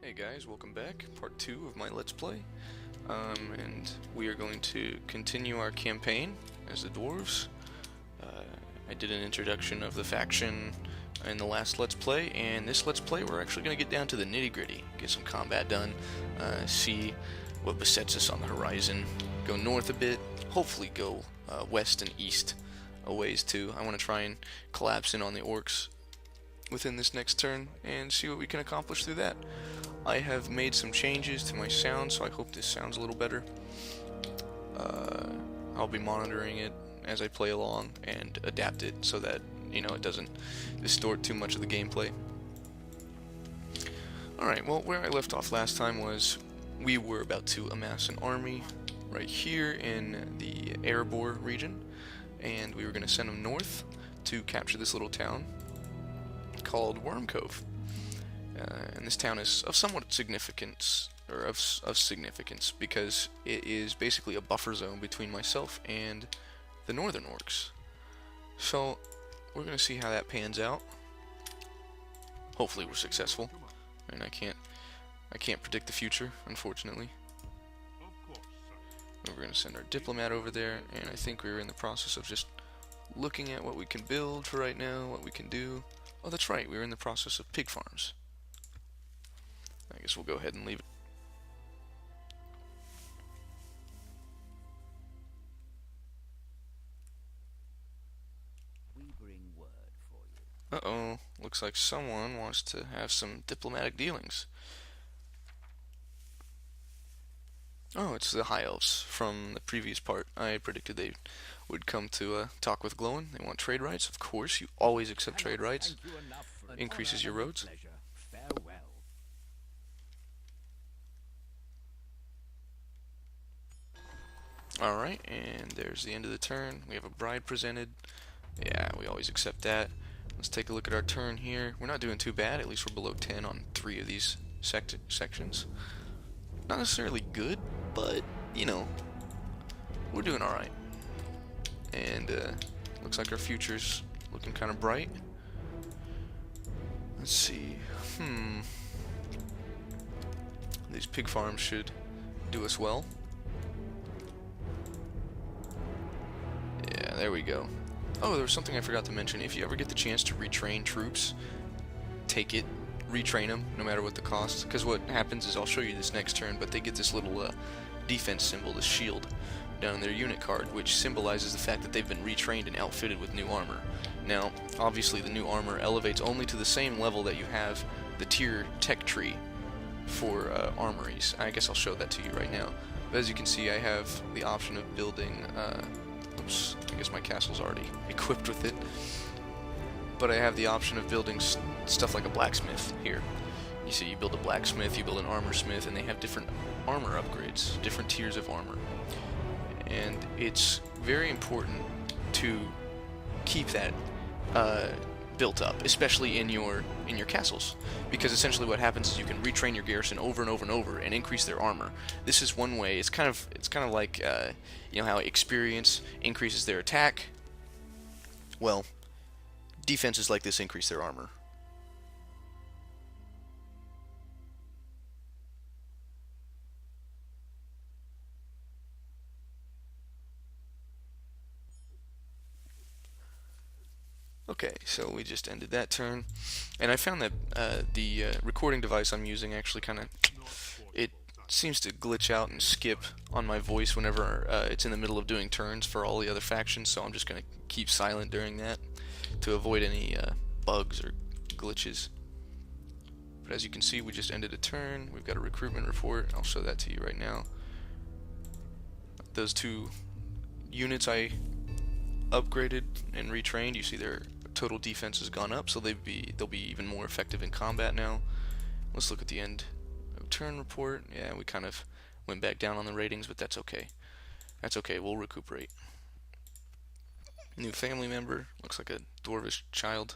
Hey guys, welcome back. Part 2 of my Let's Play. And we are going to continue our campaign as the dwarves. I did an introduction of the faction in the last Let's Play, and this Let's Play we're actually going to get down to the nitty-gritty, get some combat done, see what besets us on the horizon, go north a bit, hopefully go west and east a ways too. I want to try and collapse in on the orcs within this next turn and see what we can accomplish through that. I have made some changes to my sound, so I hope this sounds a little better. I'll be monitoring it as I play along and adapt it so that, you know, it doesn't distort too much of the gameplay. Alright, well, where I left off last time was we were about to amass an army right here in the Erebor region, and we were going to send them north to capture this little town called Worm Cove. And this town is of somewhat significance, or of significance, because it is basically a buffer zone between myself and the northern orcs. So we're going to see how that pans out. Hopefully we're successful. And I can't predict the future, unfortunately. We're going to send our diplomat over there, and I think we're in the process of just looking at what we can build for right now, what we can do. Oh, that's right, we're in the process of pig farms. I guess we'll go ahead and leave it. We bring word for you. Uh-oh, looks like someone wants to have some diplomatic dealings. Oh, it's the High Elves from the previous part. I predicted they would come to talk with Glowin. They want trade rights, of course. You always accept trade rights. Increases your roads. Farewell. Alright, and there's the end of the turn. We have a bride presented. Yeah, we always accept that. Let's take a look at our turn here. We're not doing too bad. At least we're below 10 on 3 of these sections. Not necessarily good, but, you know, we're doing alright. And looks like our future's looking kind of bright. Let's see. These pig farms should do us well. Yeah, there we go. Oh, there was something I forgot to mention. If you ever get the chance to retrain troops, take it. Retrain them, no matter what the cost. Because what happens is, I'll show you this next turn, but they get this little defense symbol, this shield, down in their unit card, which symbolizes the fact that they've been retrained and outfitted with new armor. Now, obviously the new armor elevates only to the same level that you have the tier tech tree for armories. I guess I'll show that to you right now. But as you can see, I have the option of building, oops, I guess my castle's already equipped with it. But I have the option of building stuff like a blacksmith here. You see, you build a blacksmith, you build an armor smith, and they have different armor upgrades, different tiers of armor. And it's very important to keep that built up, especially in your castles, because essentially what happens is you can retrain your garrison over and over and over and increase their armor. This is one way. It's kind of like you know how experience increases their attack. Well, defenses like this increase their armor. Okay, so we just ended that turn, and I found that the recording device I'm using actually it seems to glitch out and skip on my voice whenever it's in the middle of doing turns for all the other factions, so I'm just going to keep silent during that to avoid any bugs or glitches. But as you can see, we just ended a turn. We've got a recruitment report. I'll show that to you right now. Those 2 units I upgraded and retrained, you see their total defense has gone up, so they'll be even more effective in combat now. Let's look at the end of turn report. Yeah, we kind of went back down on the ratings, but that's okay. That's okay, we'll recuperate. New family member, looks like a Dwarfish child,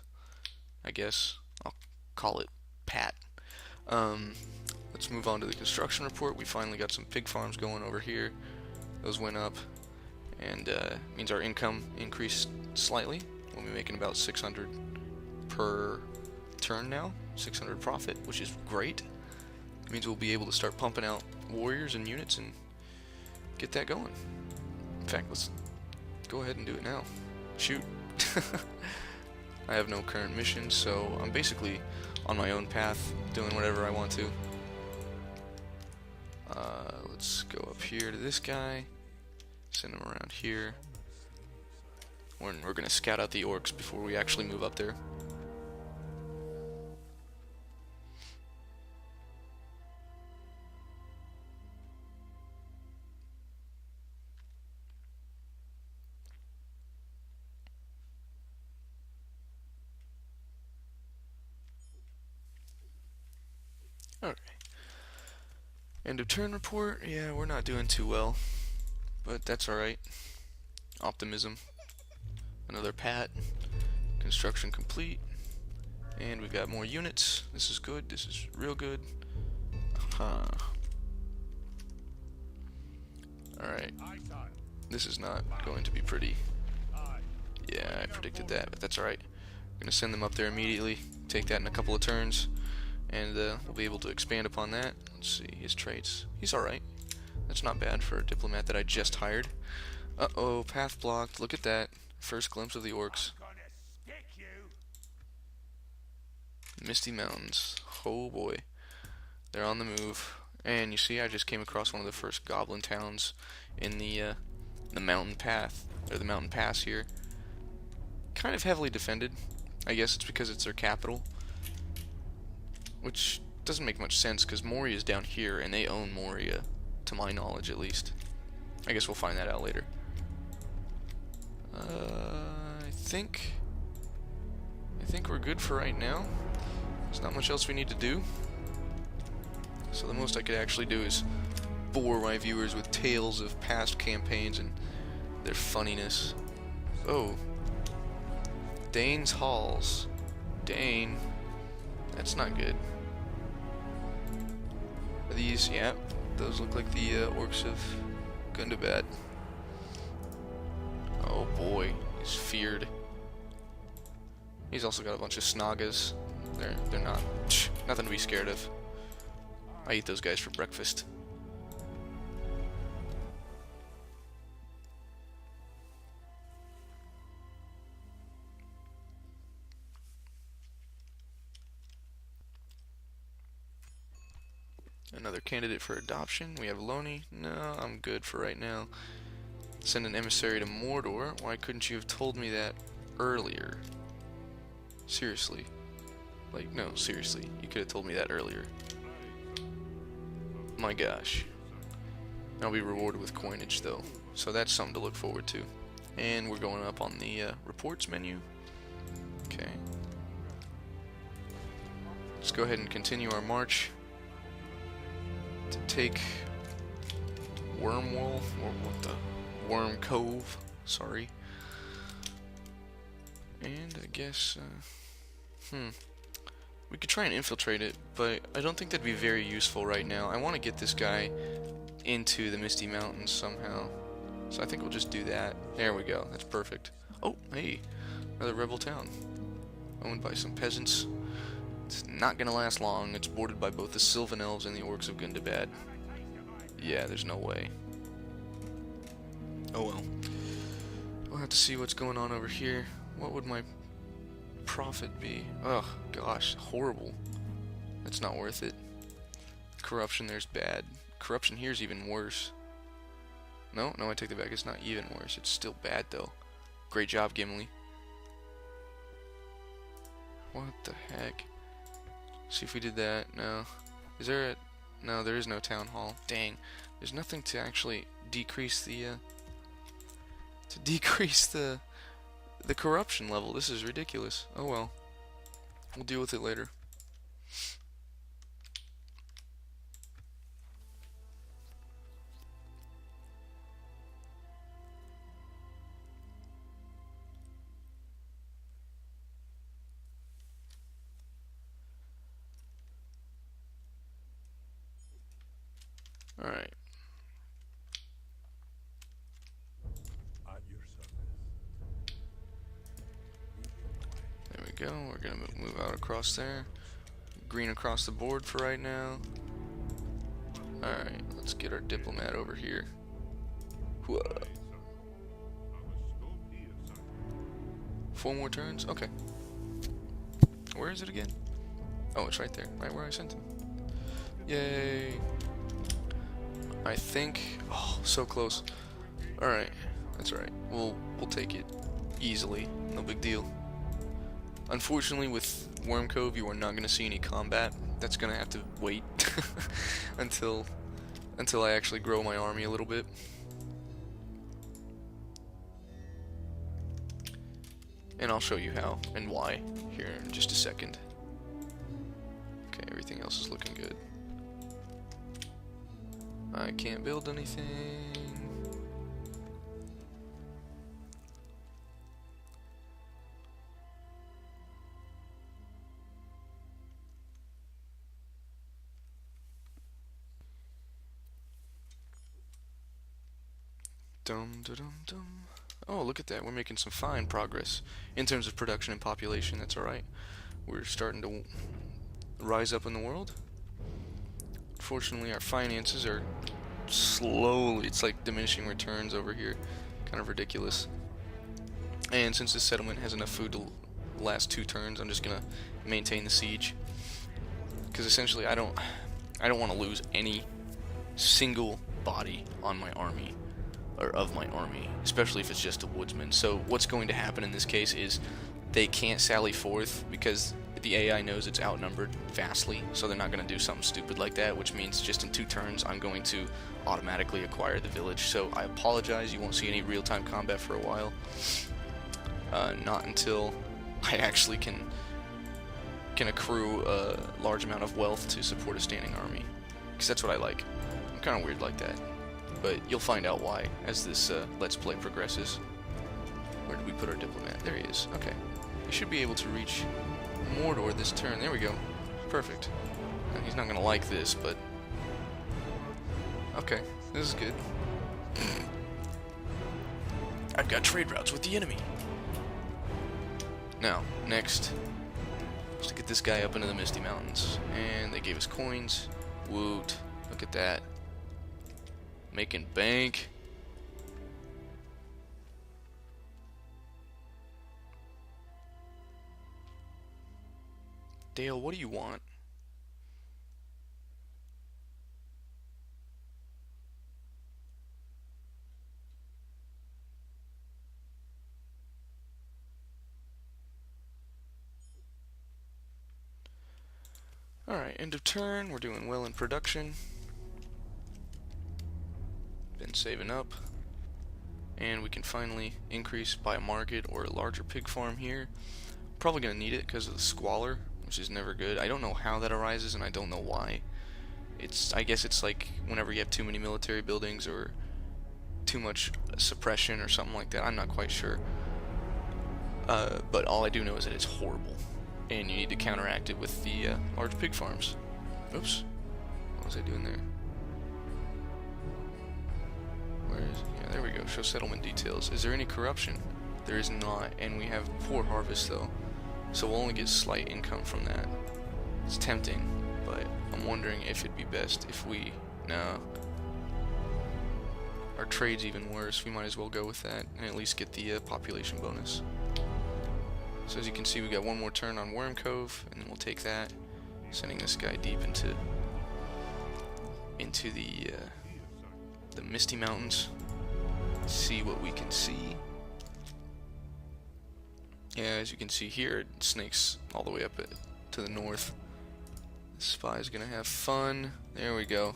I guess. I'll call it Pat. Let's move on to the construction report. We finally got some pig farms going over here. Those went up, and means our income increased slightly. We'll be making about 600 per turn now, 600 profit, which is great. It means we'll be able to start pumping out warriors and units and get that going. In fact, let's go ahead and do it now. Shoot. I have no current missions, so I'm basically on my own path, doing whatever I want to. Let's go up here to this guy, send him around here. We're going to scout out the orcs before we actually move up there. Okay. End of turn report. Yeah, we're not doing too well, but that's alright. Optimism. Another pat. Construction complete. And we've got more units. This is good. This is real good. Alright. This is not going to be pretty. Yeah, I predicted that, but that's alright. I'm going to send them up there immediately. Take that in a couple of turns. And we'll be able to expand upon that. Let's see, his traits. He's alright. That's not bad for a diplomat that I just hired. Uh-oh, path blocked. Look at that. First glimpse of the orcs. Misty Mountains. Oh boy. They're on the move. And you see, I just came across one of the first goblin towns in the mountain path, or the mountain pass here. Kind of heavily defended. I guess it's because it's their capital. Which doesn't make much sense, because Moria is down here, and they own Moria, to my knowledge at least. I guess we'll find that out later. I think we're good for right now. There's not much else we need to do. So the most I could actually do is bore my viewers with tales of past campaigns and their funniness. Oh. Dane's Halls. Dane. That's not good. Are these, yeah, those look like the orcs of Gundabad. Oh boy, he's feared. He's also got a bunch of Snagas. They're not nothing to be scared of. I eat those guys for breakfast. Another candidate for adoption. We have Loni. No, I'm good for right now. Send an emissary to Mordor. Why couldn't you have told me that earlier? Seriously. Like, no, seriously. You could have told me that earlier. My gosh. I'll be rewarded with coinage, though. So that's something to look forward to. And we're going up on the reports menu. Okay. Let's go ahead and continue our march to take Wormwool, or what the Worm Cove, sorry. And I guess, we could try and infiltrate it, but I don't think that'd be very useful right now. I want to get this guy into the Misty Mountains somehow, so I think we'll just do that. There we go, that's perfect. Oh, hey, another rebel town, owned by some peasants. It's not gonna last long. It's bordered by both the Sylvan Elves and the Orcs of Gundabad. Yeah, there's no way. Oh well. We'll have to see what's going on over here. What would my profit be? Ugh, gosh, horrible. That's not worth it. Corruption there's bad. Corruption here's even worse. No, I take that back. It's not even worse. It's still bad though. Great job, Gimli. What the heck? See if we did that. No. Is there a... No, there is no town hall. Dang. There's nothing to actually decrease the the corruption level. This is ridiculous. Oh well. We'll deal with it later. Alright. There we go. We're going to move out across there. Green across the board for right now. Alright, let's get our diplomat over here. Whoa. 4 more turns? Okay. Where is it again? Oh, it's right there, right where I sent him. Yay. I think, oh, so close. Alright, that's alright. We'll take it easily, no big deal. Unfortunately, with Worm Cove, you are not going to see any combat. That's going to have to wait until I actually grow my army a little bit. And I'll show you how and why here in just a second. Okay, everything else is looking good. I can't build anything. Dum da dum dum. Oh, look at that. We're making some fine progress in terms of production and population. That's alright. We're starting to rise up in the world. Unfortunately, our finances are slowly, it's like diminishing returns over here. Kind of ridiculous. And since this settlement has enough food to last 2 turns, I'm just gonna maintain the siege. Because essentially, I don't want to lose any single body on my army. Or of my army, especially if it's just a woodsman. So what's going to happen in this case is they can't sally forth because the AI knows it's outnumbered vastly, so they're not going to do something stupid like that, which means just in 2 turns I'm going to automatically acquire the village. So I apologize, you won't see any real-time combat for a while. Not until I actually can accrue a large amount of wealth to support a standing army, because that's what I like. I'm kind of weird like that. But you'll find out why as this Let's Play progresses. Where did we put our diplomat? There he is. Okay. He should be able to reach Mordor this turn. There we go. Perfect. Now, he's not going to like this, but... Okay. This is good. I've got trade routes with the enemy. Now, next, is to get this guy up into the Misty Mountains. And they gave us coins. Woot. Look at that. Making bank. Dale, what do you want? Alright, end of turn. We're doing well in production. Been saving up, and we can finally increase by a market or a larger pig farm here. Probably gonna need it because of the squalor, which is never good. I don't know how that arises, and I don't know why. I guess it's like whenever you have too many military buildings or too much suppression or something like that. I'm not quite sure, but all I do know is that it's horrible, and you need to counteract it with the large pig farms. Oops, what was I doing there? Where is it? Yeah, there we go. Show settlement details. Is there any corruption? There is not, and we have poor harvest though, so we'll only get slight income from that. It's tempting, but I'm wondering if it'd be best if we... No. Our trade's even worse. We might as well go with that and at least get the population bonus. So as you can see, we got 1 more turn on Worm Cove, and then we'll take that, sending this guy deep into the Misty Mountains. See what we can see. Yeah, as you can see here, it snakes all the way up to the north. The spy's gonna have fun. There we go.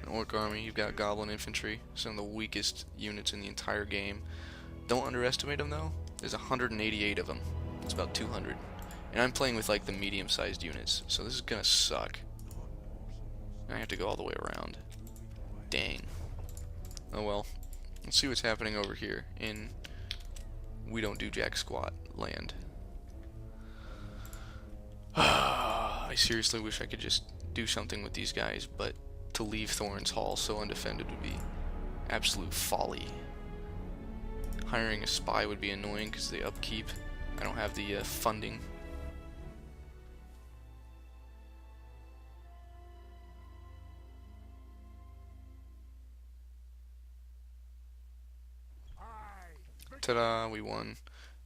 An orc army. You've got goblin infantry. Some of the weakest units in the entire game. Don't underestimate them though. There's 188 of them. It's about 200. And I'm playing with like the medium-sized units, so this is gonna suck. I have to go all the way around. Dang. Oh well. Let's see what's happening over here in we don't do jack squat land. I seriously wish I could just do something with these guys, but to leave Thorin's Hall so undefended would be absolute folly. Hiring a spy would be annoying because the upkeep. I don't have the funding. Ta-da, we won.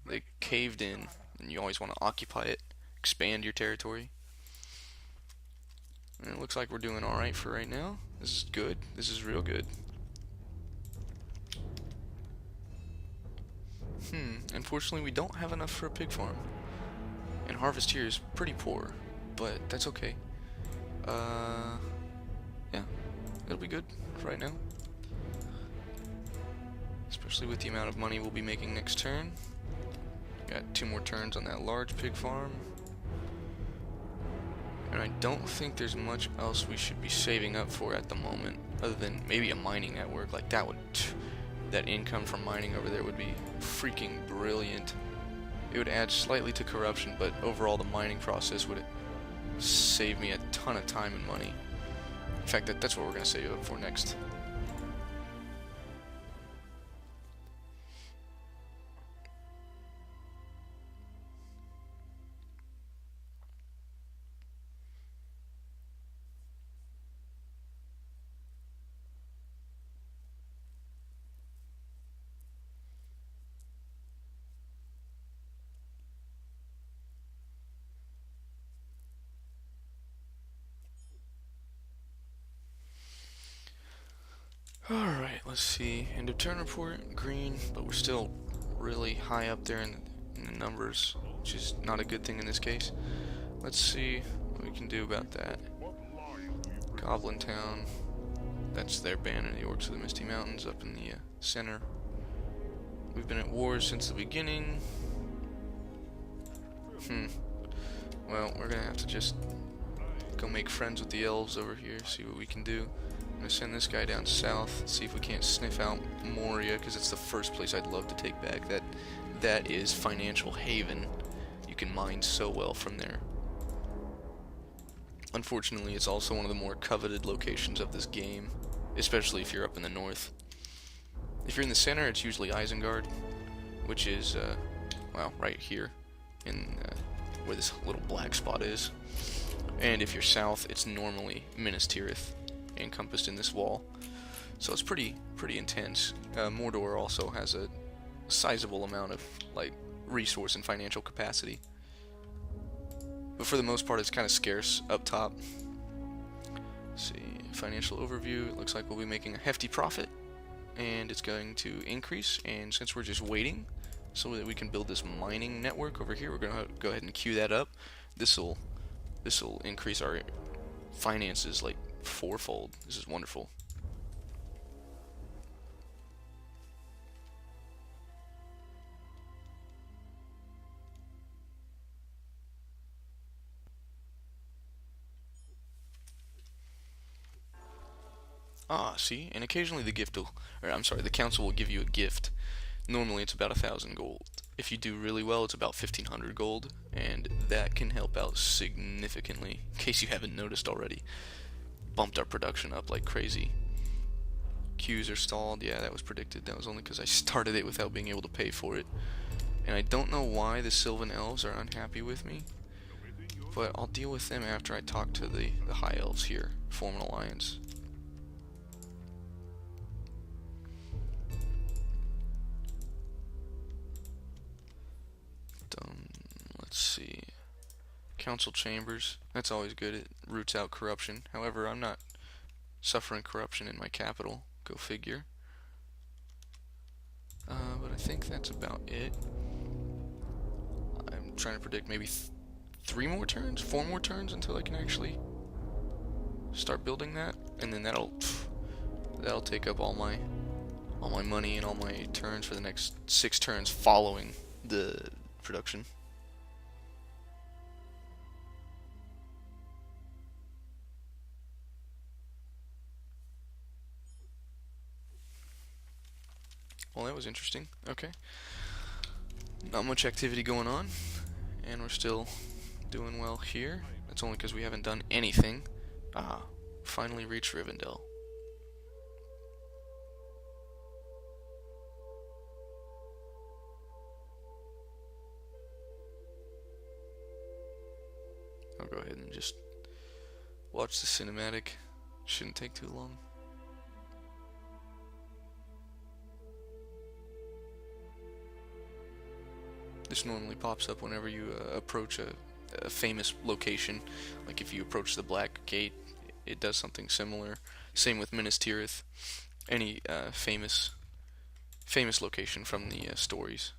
They caved in, and you always want to occupy it, expand your territory. And it looks like we're doing alright for right now. This is good. This is real good. Unfortunately we don't have enough for a pig farm. And harvest here is pretty poor, but that's okay. Yeah, it'll be good for right now. Especially with the amount of money we'll be making next turn. Got 2 more turns on that large pig farm. And I don't think there's much else we should be saving up for at the moment, other than maybe a mining network. Like that income from mining over there would be freaking brilliant. It would add slightly to corruption, but overall the mining process would save me a ton of time and money. In fact, that's what we're going to save up for next. Alright, let's see. End of turn report, green, but we're still really high up there in the numbers, which is not a good thing in this case. Let's see what we can do about that. Goblin Town, that's their banner, the Orcs of the Misty Mountains, up in the center. We've been at war since the beginning. Well, we're gonna have to just go make friends with the elves over here, see what we can do. I'm gonna send this guy down south, see if we can't sniff out Moria, because it's the first place I'd love to take back. That is financial haven. You can mine so well from there. Unfortunately, it's also one of the more coveted locations of this game, especially if you're up in the north. If you're in the center, it's usually Isengard, which is, well, right here, in where this little black spot is. And if you're south, it's normally Minas Tirith, encompassed in this wall. So it's pretty intense. Mordor also has a sizable amount of like resource and financial capacity, but for the most part it's kind of scarce up top. Let's see, financial overview. It looks like we'll be making a hefty profit, and it's going to increase. And since we're just waiting so that we can build this mining network over here, we're gonna go ahead and queue that up. This'll increase our finances like 4-fold. This is wonderful. Ah, see? And occasionally the the council will give you a gift. Normally it's about 1,000 gold. If you do really well, it's about 1,500 gold, and that can help out significantly, in case you haven't noticed already. Bumped our production up like crazy. Queues are stalled. Yeah, that was predicted. That was only because I started it without being able to pay for it. And I don't know why the Sylvan Elves are unhappy with me, but I'll deal with them after I talk to the High Elves here, form an alliance. Let's see. Council chambers. That's always good. It roots out corruption. However, I'm not suffering corruption in my capital. Go figure. But I think that's about it. I'm trying to predict maybe 3 more turns, 4 more turns until I can actually start building that, and then that'll take up all my money and all my turns for the next 6 turns following the production. Well, that was interesting. Okay. Not much activity going on, and we're still doing well here. That's only because we haven't done anything. Ah, finally reached Rivendell. I'll go ahead and just watch the cinematic. Shouldn't take too long. This normally pops up whenever you approach a famous location. Like if you approach the Black Gate, it does something similar. Same with Minas Tirith. Any famous location from the stories.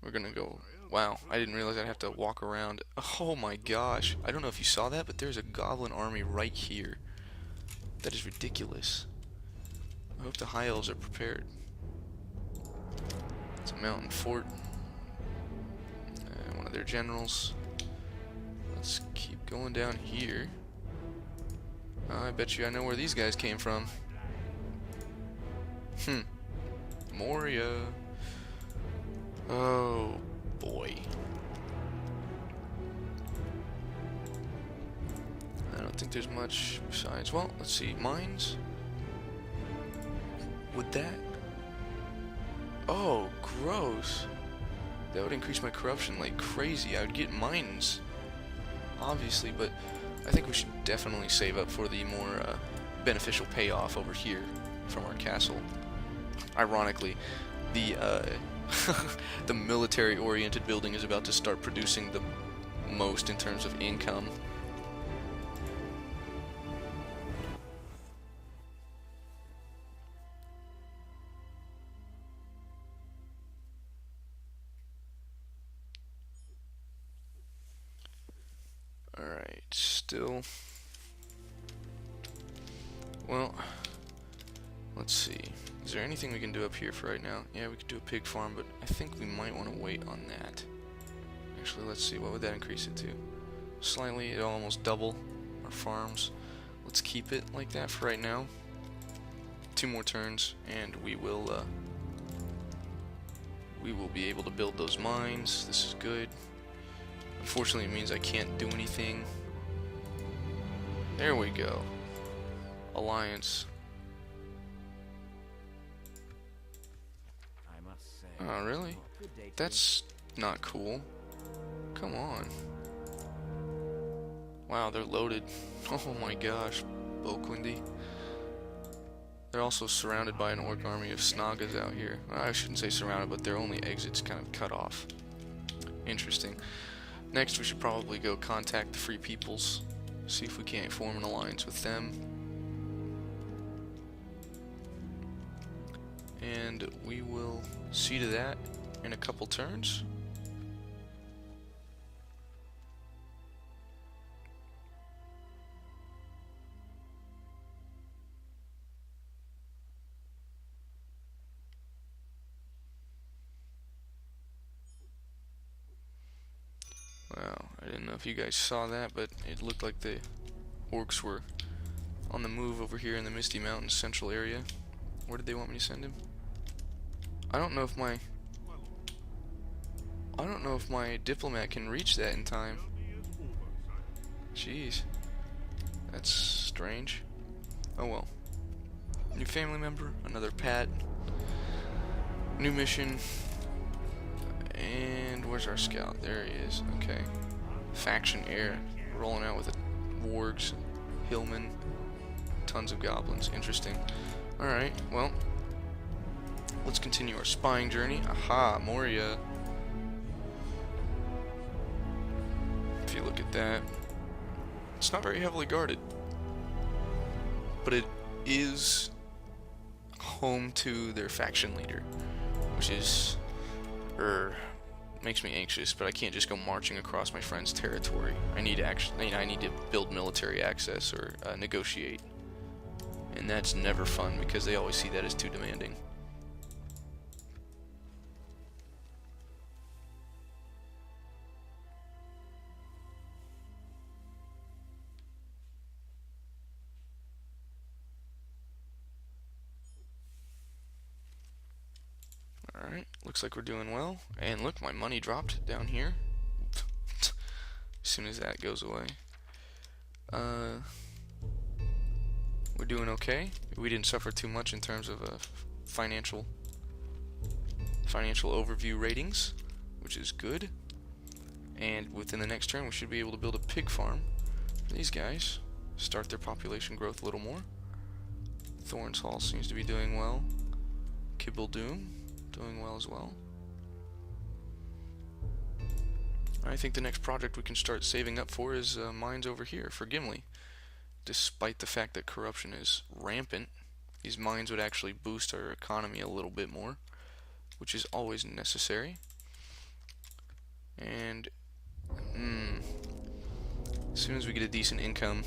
We're gonna go. Wow, I didn't realize I'd have to walk around. Oh my gosh. I don't know if you saw that, but there's a goblin army right here. That is ridiculous. I hope the High Elves are prepared. It's a mountain fort. One of their generals. Let's keep going down here. I bet you I know where these guys came from. Moria. Oh boy. I don't think there's much besides. Well, let's see. Mines. Would that? Oh, gross. That would increase my corruption like crazy. I would get mines, obviously, but I think we should definitely save up for the more beneficial payoff over here from our castle. Ironically, the the military-oriented building is about to start producing the most in terms of income. Alright, still. Well, let's see. Is there anything we can do up here for right now? Yeah, we could do a pig farm, but I think we might want to wait on that. Actually, let's see. What would that increase it to? Slightly, it'll almost double our farms. Let's keep it like that for right now. 2 more turns, and we will be able to build those mines. This is good. Unfortunately, it means I can't do anything. There we go. Alliance. I must say. Oh, really? Good day to That's not cool. Come on. Wow, they're loaded. Oh my gosh. Boquindi. They're also surrounded by an orc army of Snagas out here. Well, I shouldn't say surrounded, but their only exit's kind of cut off. Interesting. Next, we should probably go contact the Free Peoples, see if we can't form an alliance with them. And we will see to that in a couple turns. Wow, I didn't know if you guys saw that, but it looked like the orcs were on the move over here in the Misty Mountains central area. Where did they want me to send him? I don't know if my diplomat can reach that in time. Jeez. That's strange. Oh well. New family member, another Pat. New mission. And where's our scout? There he is. Okay. Faction air. Rolling out with the wargs, hillmen, tons of goblins. Interesting. Alright, well. Let's continue our spying journey. Aha, Moria. If you look at that, it's not very heavily guarded. But it is home to their faction leader, which is makes me anxious, but I can't just go marching across my friend's territory. I need to build military access or negotiate. And that's never fun because they always see that as too demanding. Alright, looks like we're doing well. And look, my money dropped down here. As soon as that goes away. We're doing okay. We didn't suffer too much in terms of financial overview ratings, which is good. And within the next turn, we should be able to build a pig farm for these guys. Start their population growth a little more. Thorns Hall seems to be doing well. Kibble Doom doing well as well. I think the next project we can start saving up for is mines over here for Gimli. Despite the fact that corruption is rampant, these mines would actually boost our economy a little bit more, which is always necessary. And as soon as we get a decent income,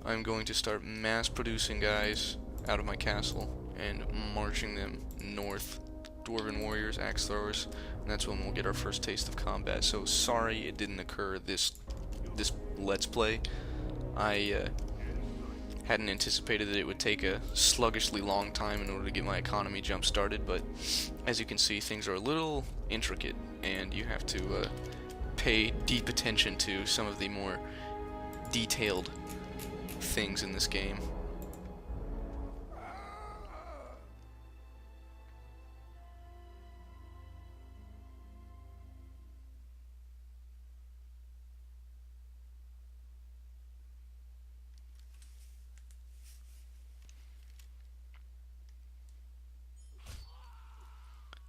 I'm going to start mass producing guys out of my castle and marching them north. Dwarven warriors, axe throwers, and that's when we'll get our first taste of combat. So sorry it didn't occur this Let's Play. I hadn't anticipated that it would take a sluggishly long time in order to get my economy jump started, but as you can see, things are a little intricate, and you have to pay deep attention to some of the more detailed things in this game.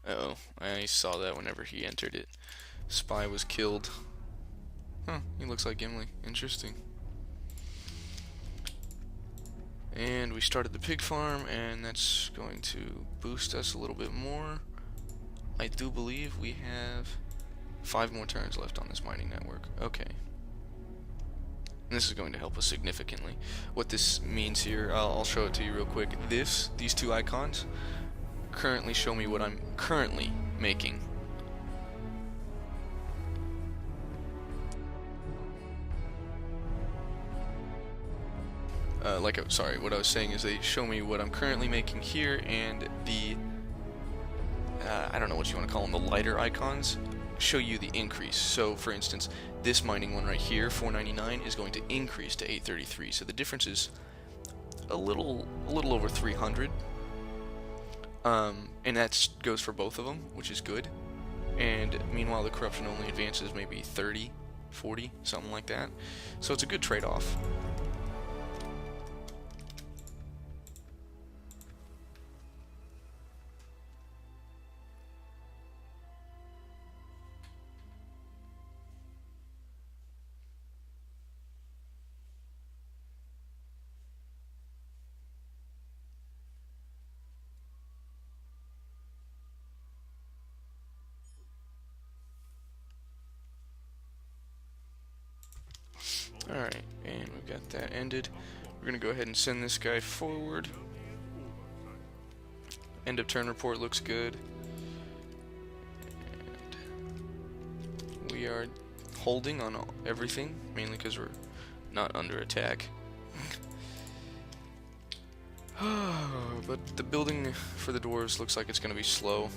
Uh-oh, I saw that whenever he entered it. Spy was killed. Huh, he looks like Gimli. Interesting. And we started the pig farm, and that's going to boost us a little bit more. I do believe we have 5 more turns left on this mining network. Okay. And this is going to help us significantly. What this means here, I'll show it to you real quick. These 2 icons currently show me what I'm currently making. Sorry, what I was saying is they show me what I'm currently making here, and the I don't know what you want to call them, the lighter icons show you the increase. So for instance, this mining one right here, 499, is going to increase to 833. So the difference is a little over 300. And that goes for both of them, which is good. And meanwhile, the corruption only advances maybe 30, 40, something like that. So it's a good trade-off. Alright, and we've got that ended. We're going to go ahead and send this guy forward. End of turn report looks good. And we are holding on everything, mainly because we're not under attack. But the building for the dwarves looks like it's going to be slow.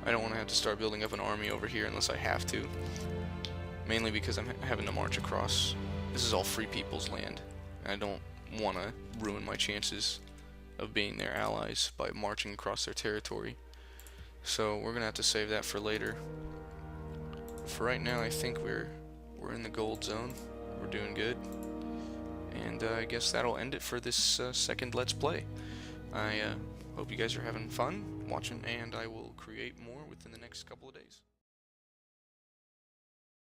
I don't want to have to start building up an army over here unless I have to. Mainly because I'm having to march across. This is all free people's land. I don't want to ruin my chances of being their allies by marching across their territory. So we're going to have to save that for later. For right now, I think we're in the gold zone. We're doing good. And I guess that'll end it for this second Let's Play. I hope you guys are having fun watching, and I will create more within the next couple of days.